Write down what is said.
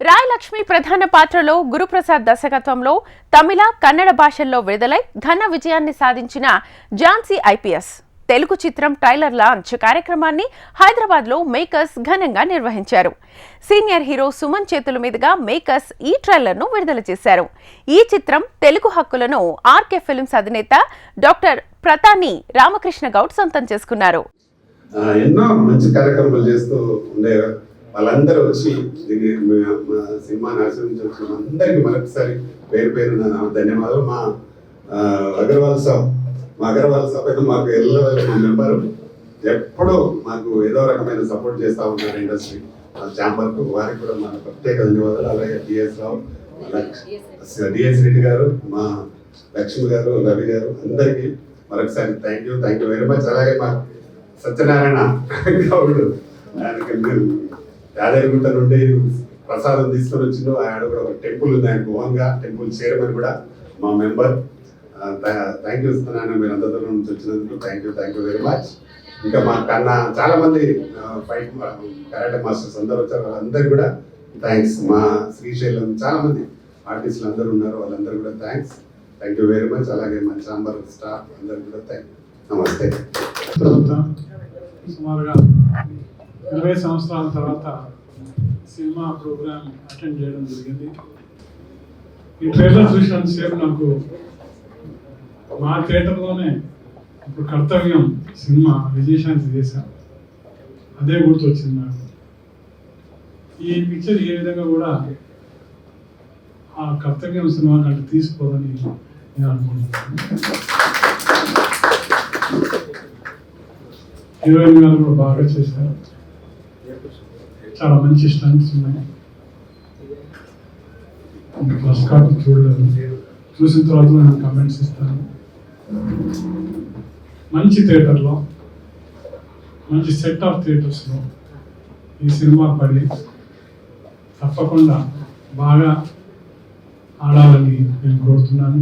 రాయ్ లక్ష్మి ప్రధాన పాత్రలో గురుప్రసాద్ దర్శకత్వంలో తమిళ, కన్నడ భాషల్లో విడుదలై ఘన విజయాన్ని సాధించిన ఝాన్సీ ఐపీఎస్ తెలుగు చిత్రం ట్రైలర్ లాంచ్ కార్యక్రమాన్ని హైదరాబాద్లో మేకర్స్ ఘనంగా నిర్వహించారు. సీనియర్ హీరో సుమన్ చేతుల మీదుగా మేకర్స్ ఈ ట్రైలర్ను విడుదల చేశారు. ఈ చిత్రం తెలుగు హక్కులను ఆర్కే ఫిల్మ్స్ అధినేత డాక్టర్ ప్రతాని రామకృష్ణ గౌడ్ సొంతం చేసుకున్నారు. ఎన్నో మంచి కార్యక్రమాలు చేస్తూ ఉండేవారు. వాళ్ళందరూ వచ్చి సినిమాని ఆశ్రయించిన అందరికీ మరొకసారి పేరు పేరు ధన్యవాదాలు. మా అగర్వాల్ సాబ్ అయితే మాకు మా మెంబరు ఎప్పుడూ మాకు ఏదో రకమైన సపోర్ట్ చేస్తూ ఉంటారు ఇండస్ట్రీ ఛాంబర్కు. వారికి కూడా మా ప్రత్యేక ధన్యవాదాలు. అలాగే డిఎస్ రావు, డిఎస్ రెడ్డి గారు, మా లక్ష్మి గారు, రవి గారు అందరికీ మరొకసారి థ్యాంక్ యూ వెరీ మచ్. అలాగే మా సత్యనారాయణ గౌడ్ ఆయనకి యాదగిరిగుట్ట నుండి ప్రసాదం తీసుకొని వచ్చిండు. ఆయన కూడా ఒక టెంపుల్ ఉంది, ఆయనకు ఓన్గా టెంపుల్ చైర్మన్ కూడా మా మెంబర్. థ్యాంక్ యూ ఇస్తున్నాను మీరు అంత దూరం నుంచి వచ్చినందుకు. Thank you very much. ఇంకా మా కన్నా చాలా మంది ఫైట్ కరాటే మాస్టర్స్ అందరూ వచ్చారు, వాళ్ళందరూ కూడా థ్యాంక్స్. మా శ్రీశైలం చాలా మంది ఆర్టిస్టులు అందరూ ఉన్నారు, వాళ్ళందరూ కూడా థ్యాంక్ యూ వెరీ మచ్. అలాగే మా ఛాంబర్ స్టాఫ్ అందరూ కూడా నమస్తే. సుమారుగా 20 సంవత్సరాల తర్వాత సినిమా ప్రోగ్రామ్ అటెండ్ చేయడం జరిగింది. ఈ ట్రైలర్ చూసినంతసేపు నాకు మా థియేటర్లోనే ఇప్పుడు కర్తవ్యం సినిమా విజయశాంతి చేశాను, అదే గుర్తొచ్చింది నాకు. ఈ పిక్చర్ ఏ విధంగా కూడా ఆ కర్తవ్యం సినిమా కంటే తీసుకోవాలని నేను అనుకుంటున్నాను. హీరోయిన్ గారు కూడా బాగా చేశారు, చాలా మంచి స్టంట్స్ ఉన్నాయి. ఫస్ట్ కాపీ చూడలేదు, చూసిన తర్వాత నేను కమెంట్స్ ఇస్తాను. మంచి థియేటర్లో, మంచి సెట్ ఆఫ్ థియేటర్స్లో ఈ సినిమా పడి తప్పకుండా బాగా ఆడాలని నేను కోరుతున్నాను.